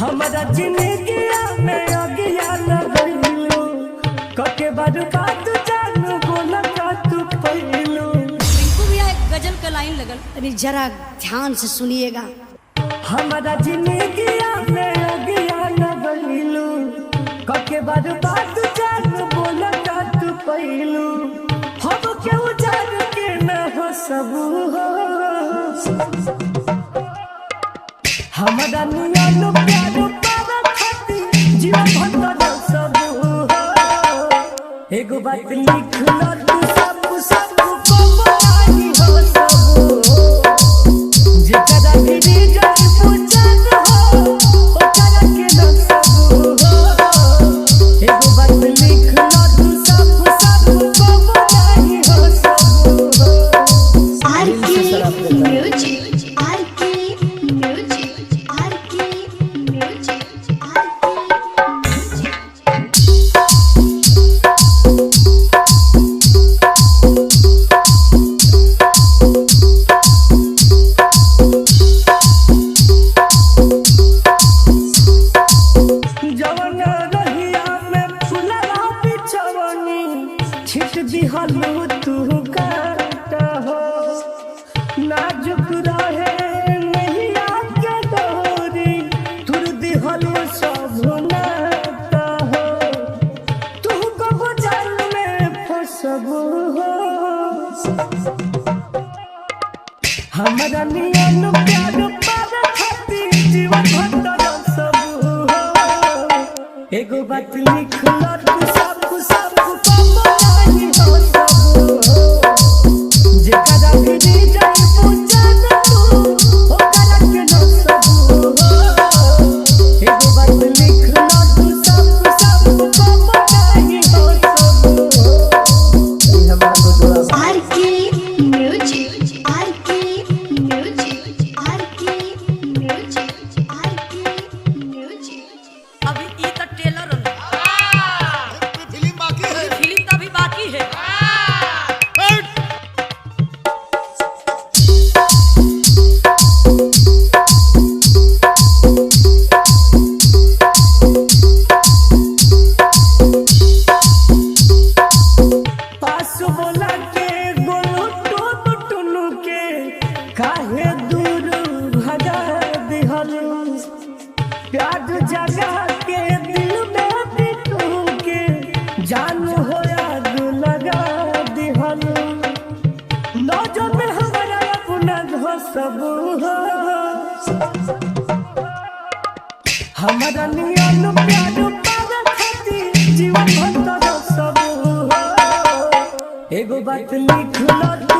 हमारा जिंदगी में अगिया लगलू कके बर्बाद जानू बोला का तू पहलू। रिंकू भैया एक गजल का लाइन लगल, अरे जरा ध्यान से सुनिएगा। हमारा जिंदगी में अगिया लगलू कके बर्बाद जानू बोला का तू पहलू। हम क्यों जान के न हो सब हो हमारा नियानो प्यारो पारा खाती जीवन भर सब हो। एगो बात लिख लो तू सब को बताई हो सब जेकरा भी जाई पूछन हो ओकरा के न सब हो। एगो बात लिख लो तू सब को बताई हो सब हो। आरके म्यूजिक छिट दिहलू तू काटा हो नाजुक रहे नहीं आके डोरी तुर दिहलू सब नाता हो। तू को जाल में फंसब हो हमारा नियन प्यार पार खाती जीवन भर सब हो। एगो बात लिख लो तू सब काहे दूर भगा दिहलू प्यार जगा के दिल में बिटू के जान हो याद लगा दिहलू। नौजन में हमारा अपना सब हो हमारा नियन प्यार पार खाती जीवन भर सब हो। एगो बात लिख लो